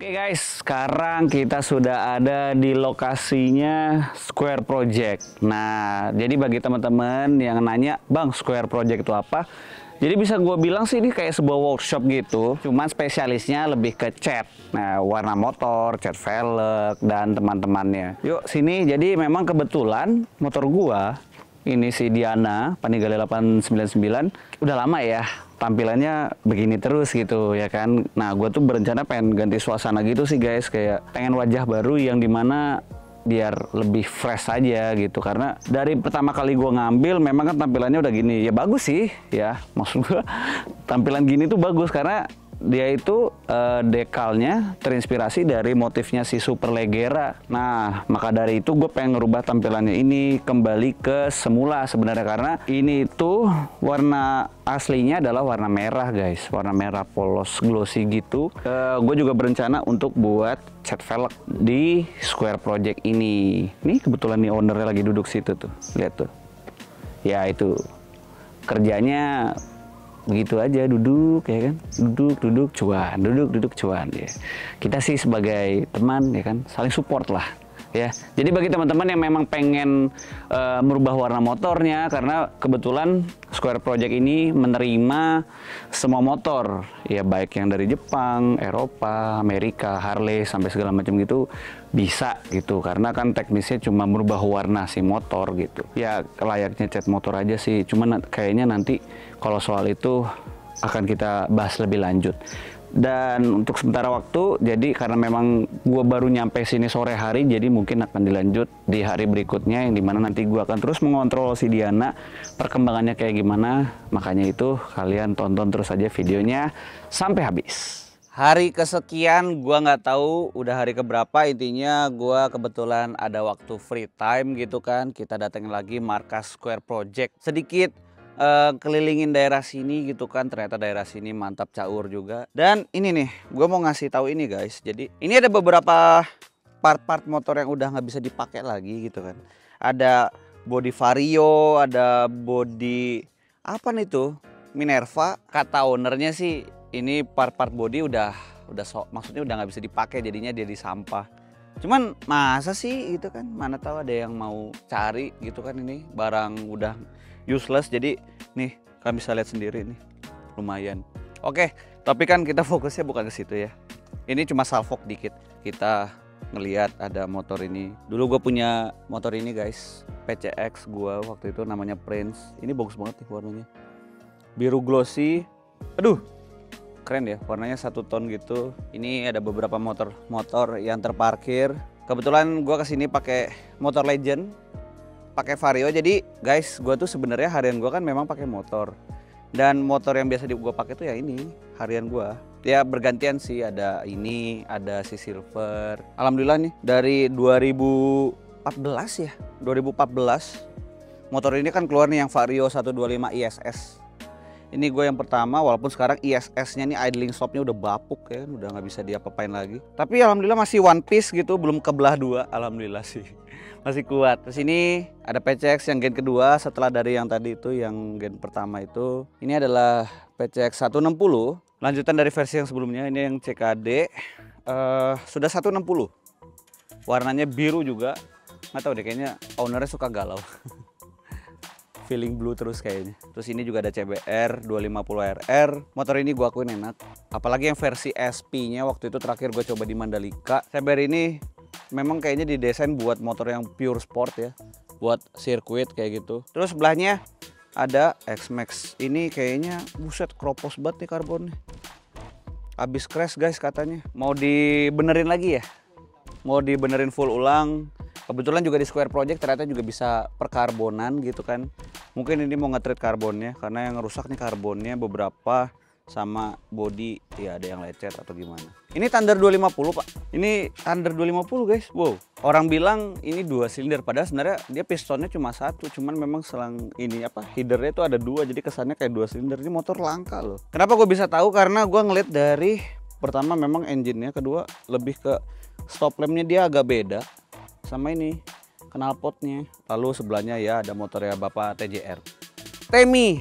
Oke guys, sekarang kita sudah ada di lokasinya Square Project. Nah, jadi bagi teman-teman yang nanya, Bang, Square Project itu apa? Jadi bisa gue bilang sih ini kayak sebuah workshop gitu, cuman spesialisnya lebih ke cat. Nah, warna motor, cat velg, dan teman-temannya. Yuk sini, jadi memang kebetulan motor gua, ini si Diana, Panigale 899, udah lama ya tampilannya begini terus gitu ya kan. Nah, gue tuh berencana pengen ganti suasana gitu sih guys, kayak pengen wajah baru yang dimana biar lebih fresh aja gitu. Karena dari pertama kali gue ngambil memang kan tampilannya udah gini, ya bagus sih ya, maksud gue tampilan gini tuh bagus karena dia itu dekalnya terinspirasi dari motifnya si Superleggera. Nah, maka dari itu gue pengen ngerubah tampilannya ini kembali ke semula sebenarnya, karena ini tuh warna aslinya adalah warna merah guys, warna merah polos glossy gitu. Gue juga berencana untuk buat cat velg di Square Project ini. Nih kebetulan nih ownernya lagi duduk situ tuh, lihat tuh. Ya itu kerjanya begitu aja, duduk ya kan, duduk cuan ya. Kita sih sebagai teman ya kan saling support lah ya. Jadi bagi teman-teman yang memang pengen merubah warna motornya, karena kebetulan Square Project ini menerima semua motor ya, baik yang dari Jepang, Eropa, Amerika, Harley sampai segala macam gitu bisa gitu, karena kan teknisnya cuma merubah warna si motor gitu ya, layaknya cat motor aja sih. Cuman kayaknya nanti kalau soal itu akan kita bahas lebih lanjut. Dan untuk sementara waktu, jadi karena memang gue baru nyampe sini sore hari, jadi mungkin akan dilanjut di hari berikutnya, yang dimana nanti gue akan terus mengontrol si Diana, perkembangannya kayak gimana. Makanya itu kalian tonton terus aja videonya sampai habis. Hari kesekian gue nggak tahu udah hari keberapa, intinya gue kebetulan ada waktu free time gitu kan. Kita datengin lagi markas Square Project, sedikit kelilingin daerah sini gitu kan. Ternyata daerah sini mantap caur juga. Dan ini nih, gue mau ngasih tahu ini guys. Jadi ini ada beberapa part-part motor yang udah nggak bisa dipakai lagi gitu kan. Ada body Vario, ada body apa nih tuh, Minerva. Kata ownernya sih ini part-part body maksudnya udah nggak bisa dipakai, jadinya jadi sampah. Cuman masa sih gitu kan, mana tahu ada yang mau cari gitu kan, ini barang udah useless. Jadi nih kalian bisa lihat sendiri nih, lumayan. Oke, tapi kan kita fokusnya bukan ke situ ya. Ini cuma salvok dikit. Kita ngelihat ada motor ini. Dulu gue punya motor ini guys, PCX gue waktu itu namanya Prince. Ini bagus banget nih warnanya, biru glossy. Aduh, keren ya, warnanya 1 ton gitu. Ini ada beberapa motor yang terparkir. Kebetulan gue kesini pakai motor Legend, pakai Vario. Jadi guys, gue tuh sebenarnya harian gue kan memang pakai motor, dan motor yang biasa gue pakai tuh ya ini harian gue. Ya bergantian sih, ada ini, ada si Silver. Alhamdulillah nih dari 2014 ya, 2014 motor ini kan keluar nih yang Vario 125 ISS. Ini gue yang pertama, walaupun sekarang ISS-nya nih idling stopnya udah bapuk ya, udah nggak bisa diapa-apain lagi. Tapi alhamdulillah masih one piece gitu, belum kebelah dua, alhamdulillah sih. Masih kuat. Terus ini ada PCX yang gen kedua setelah dari yang tadi itu, yang gen pertama itu. Ini adalah PCX 160, lanjutan dari versi yang sebelumnya. Ini yang CKD, sudah 160. Warnanya biru juga, nggak tahu deh, kayaknya ownernya suka galau. Feeling blue terus kayaknya. Terus ini juga ada CBR 250RR. Motor ini gue akuin enak, apalagi yang versi SP-nya waktu itu terakhir gue coba di Mandalika. CBR ini memang kayaknya didesain buat motor yang pure sport ya, buat sirkuit kayak gitu. Terus sebelahnya ada X-Max. Ini kayaknya buset kropos banget nih karbonnya. Abis crash guys katanya. Mau dibenerin lagi ya, mau dibenerin full ulang. Kebetulan juga di Square Project ternyata juga bisa perkarbonan gitu kan. Mungkin ini mau nge-treat karbonnya, karena yang rusak nih karbonnya beberapa, sama body ya ada yang lecet atau gimana. Ini Thunder 250 pak, ini Thunder 250 guys. Wow, orang bilang ini 2 silinder, padahal sebenarnya dia pistonnya cuma 1, cuman memang selang ini apa, headernya itu ada 2, jadi kesannya kayak 2 silinder. Ini motor langka loh. Kenapa gue bisa tahu? Karena gue ngeliat dari pertama memang engine-nya, kedua lebih ke stop lampnya dia agak beda sama ini knalpotnya. Lalu sebelahnya ya ada motornya Bapak TJR, Temi,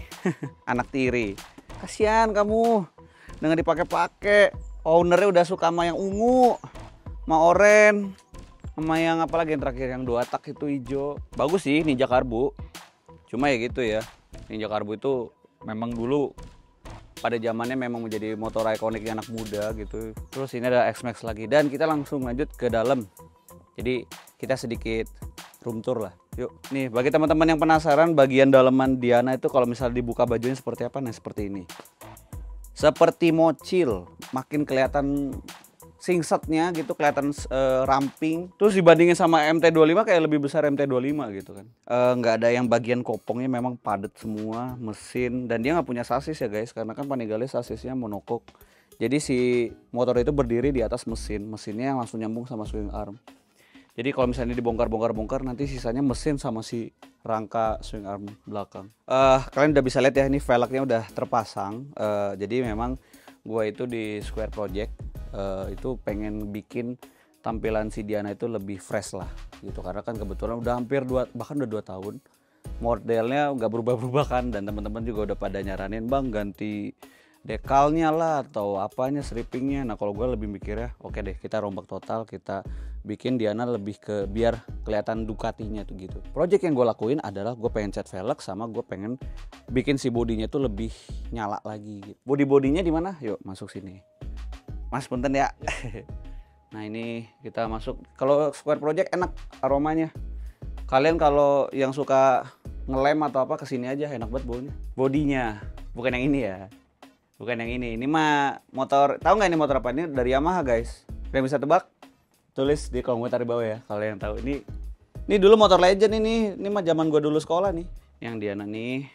anak tiri. Kasihan kamu, dengan dipakai-pakai. ownernya udah suka sama yang ungu, sama oren, sama yang apalagi yang terakhir yang 2 tak itu hijau. Bagus sih Ninja Karbu. Cuma ya gitu ya. Ninja Karbu itu memang dulu pada zamannya memang menjadi motor ikonik anak muda gitu. Terus ini ada X-Max lagi dan kita langsung lanjut ke dalam. Jadi kita sedikit room tour lah. Yuk, nih bagi teman-teman yang penasaran bagian dalaman Diana itu kalau misalnya dibuka bajunya seperti apa, nah seperti ini. Seperti mochil, makin kelihatan singsetnya gitu, kelihatan ramping. Terus dibandingin sama MT25 kayak lebih besar MT25 gitu kan. Nggak ada yang bagian kopongnya, memang padat semua mesin. Dan dia nggak punya sasis ya guys, karena kan Panigale sasisnya monokok. Jadi si motor itu berdiri di atas mesin, mesinnya langsung nyambung sama swing arm. Jadi kalau misalnya dibongkar-bongkar nanti sisanya mesin sama si rangka swing arm belakang. Kalian udah bisa lihat ya, ini velgnya udah terpasang. Jadi memang gua itu di Square Project itu pengen bikin tampilan si Diana itu lebih fresh lah gitu, karena kan kebetulan udah hampir bahkan udah 2 tahun modelnya nggak berubah-berubah kan, dan teman-teman juga udah pada nyaranin bang ganti dekalnya lah atau apanya, strippingnya. Nah kalau gue lebih mikirnya oke deh kita rombak total, kita bikin Diana lebih ke biar kelihatan Ducatinya tuh gitu. Project yang gue lakuin adalah gue pengen cat velg sama gue pengen bikin si bodinya tuh lebih nyala lagi gitu. Bodinya di mana? Yuk masuk sini. Mas punten ya. Nah ini kita masuk. Kalau Square Project enak aromanya. Kalian kalau yang suka ngelem atau apa kesini aja, enak banget baunya. Bodinya bukan yang ini ya. Bukan yang ini. Ini mah motor, tahu nggak ini motor apa? Ini dari Yamaha guys. Kalian bisa tebak? Tulis di kolom komentar di bawah ya kalau yang tahu. Ini dulu motor legend ini. Ini mah zaman gua dulu sekolah nih. Yang Diana nih,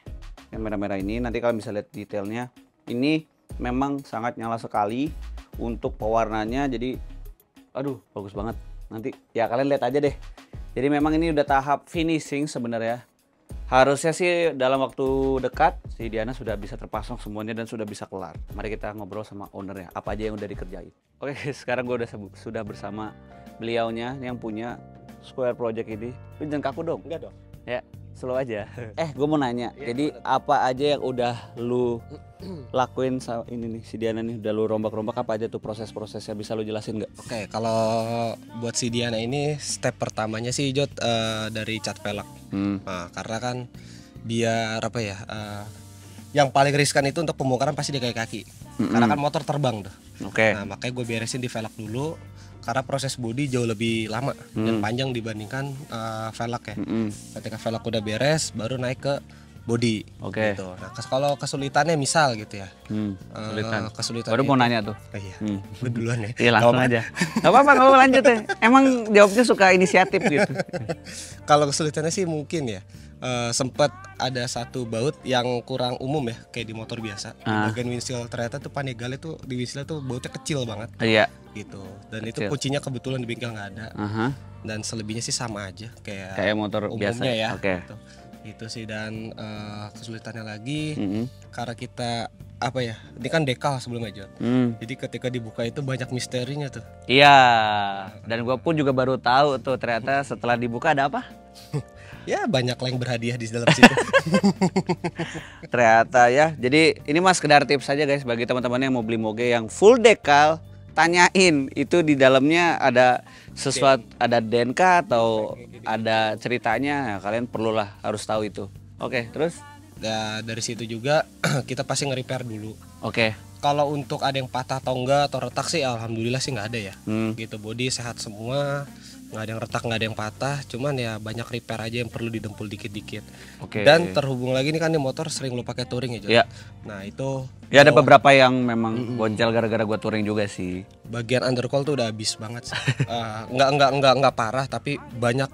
yang merah-merah ini. Nanti kalian bisa lihat detailnya. Ini memang sangat nyala sekali untuk pewarnanya. Jadi, aduh bagus banget. Nanti ya kalian lihat aja deh. Jadi memang ini udah tahap finishing sebenarnya. Harusnya sih dalam waktu dekat si Diana sudah bisa terpasang semuanya dan sudah bisa kelar. Mari kita ngobrol sama ownernya, apa aja yang udah dikerjain. Oke, sekarang gue sudah bersama beliaunya yang punya Square Project ini. Lu jangan kaku dong. Enggak dong. Ya, slow aja. Gue mau nanya. Ya, jadi apa aja yang udah lu lakuin ini nih si Diana nih, udah lu rombak-rombak, apa aja tuh proses-prosesnya, bisa lu jelasin nggak? Oke, kalau buat si Diana ini step pertamanya sih Jod dari cat velg. Nah, karena kan biar apa ya, yang paling riskan itu untuk pembongkaran pasti di kaki. Karena kan motor terbang tuh. Oke. Nah makanya gue beresin di velg dulu, karena proses bodi jauh lebih lama dan panjang dibandingkan velg ya. Ketika velg udah beres baru naik ke body. Oke. Gitu. Nah kalau kesulitannya misal gitu ya. Kesulitan. Baru mau nanya tuh. Iya. Lu duluan ya. Iya langsung aja. Gak apa-apa, lanjut deh. Emang jawabnya suka inisiatif gitu. Kalau kesulitannya sih mungkin ya, sempat ada satu baut yang kurang umum ya, kayak di motor biasa. Di bagian windshield ternyata tuh Panigale tuh di windshield tuh bautnya kecil banget. Iya. Gitu. Dan kecil. Itu kuncinya kebetulan di bengkel nggak ada. Dan selebihnya sih sama aja kayak motor biasa ya. Oke. Gitu. Itu sih, dan kesulitannya lagi karena kita apa ya, ini kan dekal sebelumnya Jod. Jadi ketika dibuka itu banyak misterinya tuh. Iya. Dan gue pun juga baru tahu tuh ternyata setelah dibuka ada apa? Ya banyak yang berhadiah di dalam situ. Ternyata ya. Jadi ini mas sekedar tips saja guys bagi teman-teman yang mau beli moge yang full dekal, tanyain itu di dalamnya ada sesuatu, ada denka atau ada ceritanya. Nah, kalian perlulah harus tahu itu. Oke, terus? Nah, dari situ juga kita pasti nge-repair dulu. Oke. Kalau untuk ada yang patah atau enggak atau retak sih alhamdulillah sih nggak ada ya. Gitu, body sehat semua, nggak ada yang retak, nggak ada yang patah. Cuman ya banyak repair aja yang perlu didempul dikit-dikit. Oke. Dan terhubung lagi nih kan di motor sering lu pakai touring ya, John. Iya. Nah itu ya ada beberapa yang memang boncel gara-gara gua touring juga sih. Bagian undercoil tuh udah habis banget sih. Nggak parah, tapi banyak,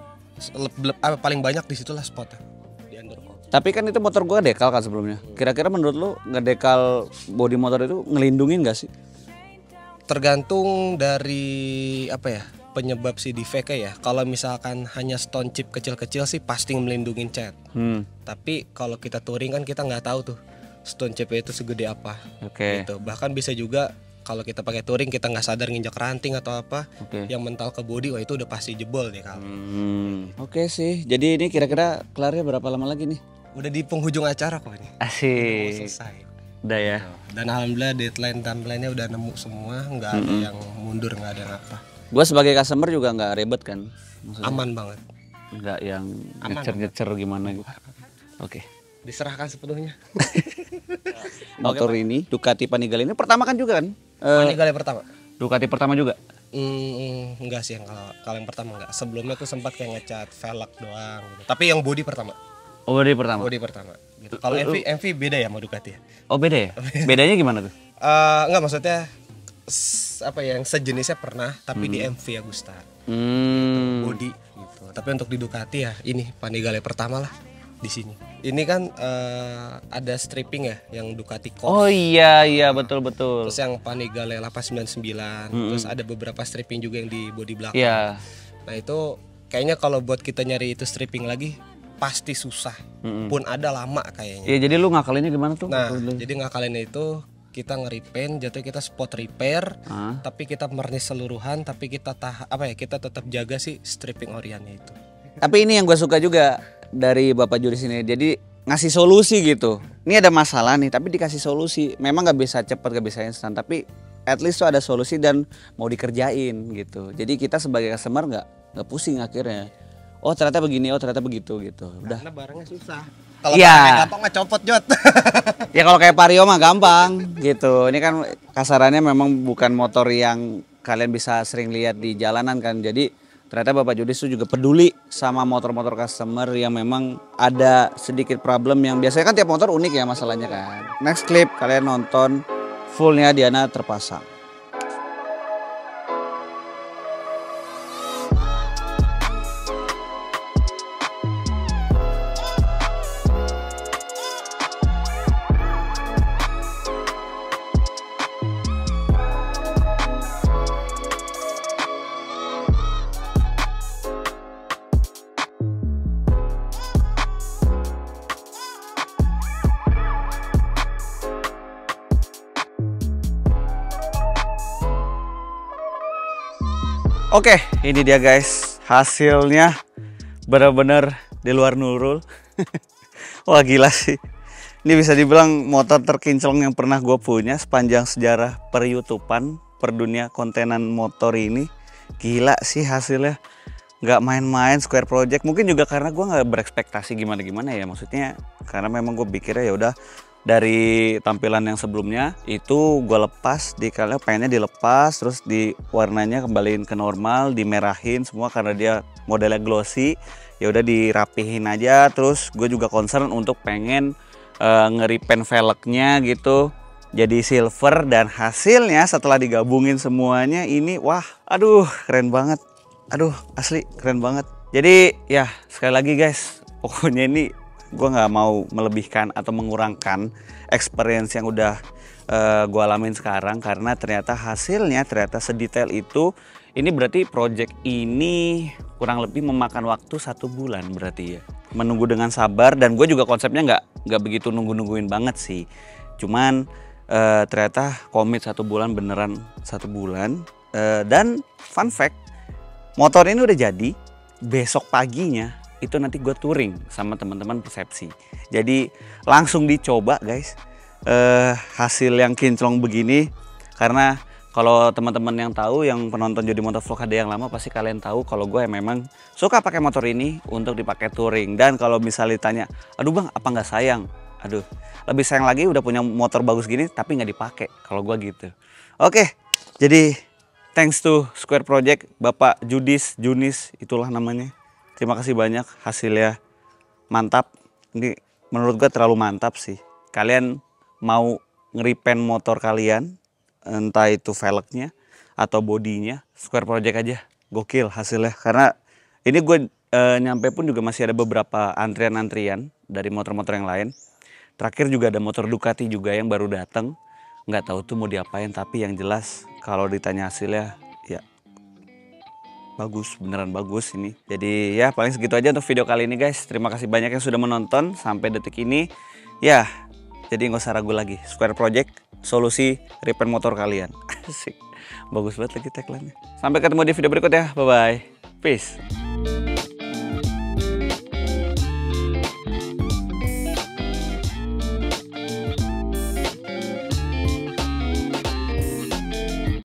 paling banyak di situlah spotnya di undercoil. Tapi kan itu motor gua dekal kan sebelumnya. Kira-kira menurut lu ngedekal bodi motor itu ngelindungin gak sih? Tergantung dari apa ya, penyebab si defect-nya ya. Kalau misalkan hanya stone chip kecil-kecil sih pasti melindungin cat. Tapi kalau kita touring kan kita nggak tahu tuh stone chip itu segede apa. Oke. Gitu. Bahkan bisa juga kalau kita pakai touring kita nggak sadar nginjak ranting atau apa, yang mental ke body, wah itu udah pasti jebol nih kalau. Oke sih. Jadi ini kira-kira kelarnya berapa lama lagi nih? Udah di penghujung acara kok ini. Asik. Selesai. Udah ya. Dan alhamdulillah timeline-nya udah nemu semua, nggak ada yang mundur, nggak ada apa. Gue sebagai customer juga nggak ribet kan? Maksudnya, Aman banget. nggak yang ngecer gimana gitu. Oke. Diserahkan sepenuhnya. Motor ini Ducati Panigale ini pertama kan juga kan? Panigale pertama. Ducati pertama juga. Enggak sih, yang kalau yang pertama enggak. Sebelumnya tuh sempat kayak ngecat velg doang gitu. Tapi yang body pertama. Oh, body pertama. Body pertama gitu. Kalau MV beda ya sama Ducati ya? Oh, beda ya? Bedanya gimana tuh? Enggak, maksudnya apa ya, yang sejenisnya pernah tapi di MV Agusta. Body gitu. Tapi untuk di Ducati ya ini Panigale pertama lah di sini. Ini kan ada stripping ya yang Ducati Corse. Oh iya betul. Terus yang Panigale 899. Terus ada beberapa stripping juga yang di bodi belakang. Iya. Nah itu kayaknya kalau buat kita nyari itu stripping lagi pasti susah. Pun ada lama kayaknya. Iya, jadi lu ngakalinnya gimana tuh? Nah jadi ngakalinnya itu kita nge-repaint, jatuh kita spot repair, tapi kita mernis seluruhan, tapi kita kita tetap jaga sih stripping oriannya itu. Tapi ini yang gue suka juga dari Bapak Juri sini, jadi ngasih solusi gitu. Ini ada masalah nih, tapi dikasih solusi. Memang nggak bisa cepat, nggak bisa instan, tapi at least tuh ada solusi dan mau dikerjain gitu. Jadi kita sebagai customer nggak pusing akhirnya. Oh ternyata begini, oh ternyata begitu gitu. Udah. Karena barangnya susah. Kalau barangnya gampang mah copot Jot. Ya kalau kayak Vario mah gampang gitu. Ini kan kasarannya memang bukan motor yang kalian bisa sering lihat di jalanan kan. Jadi ternyata Bapak Judis itu juga peduli sama motor-motor customer yang memang ada sedikit problem yang biasanya kan tiap motor unik ya masalahnya kan. Next clip kalian nonton fullnya Diana terpasang. Oke, ini dia guys, hasilnya benar-benar di luar nurul. Wah gila sih. Ini bisa dibilang motor terkinclong yang pernah gue punya sepanjang sejarah per YouTubean, per dunia kontenan motor ini. Gila sih hasilnya, nggak main-main Square Project. Mungkin juga karena gue nggak berekspektasi gimana-gimana ya, maksudnya karena memang gue pikirnya ya udah. Dari tampilan yang sebelumnya itu gue lepas, kalian pengennya dilepas, terus di warnanya kembaliin ke normal, dimerahin semua karena dia modelnya glossy. Ya udah dirapihin aja. Terus gue juga concern untuk pengen nge-repaint velgnya gitu jadi silver, dan hasilnya setelah digabungin semuanya ini wah, aduh keren banget. Aduh asli keren banget. Jadi ya sekali lagi guys, pokoknya ini gue nggak mau melebihkan atau mengurangkan experience yang udah gue alamin sekarang, karena ternyata hasilnya ternyata sedetail itu. Ini berarti project ini kurang lebih memakan waktu 1 bulan berarti ya, menunggu dengan sabar. Dan gue juga konsepnya nggak begitu nungguin banget sih, cuman ternyata komit 1 bulan, beneran 1 bulan. Dan fun fact, motor ini udah jadi, besok paginya itu nanti gue touring sama teman-teman Persepsi. Jadi langsung dicoba guys hasil yang kinclong begini. Karena kalau teman-teman yang tahu, yang penonton Jody Motor Vlog ada yang lama, pasti kalian tahu kalau gue memang suka pakai motor ini untuk dipakai touring. Dan kalau misalnya ditanya, aduh bang apa nggak sayang? Aduh lebih sayang lagi udah punya motor bagus gini tapi nggak dipakai, kalau gue gitu. Oke, jadi thanks to Square Project, Bapak Junis itulah namanya. Terima kasih banyak, hasilnya mantap. Ini menurut gue terlalu mantap sih. Kalian mau nge-repaint motor kalian, entah itu velgnya atau bodinya, Square Project aja. Gokil hasilnya. Karena ini gue nyampe pun juga masih ada beberapa antrian-antrian dari motor-motor yang lain. Terakhir juga ada motor Ducati juga yang baru datang. Nggak tahu tuh mau diapain, tapi yang jelas kalau ditanya hasilnya ya bagus, beneran bagus ini. Jadi ya paling segitu aja untuk video kali ini guys. Terima kasih banyak yang sudah menonton sampai detik ini. Ya, jadi nggak usah ragu lagi. Square Project, solusi repaint motor kalian. Asik. Bagus banget lagi tagline-nya. Sampai ketemu di video berikut ya. Bye-bye. Peace.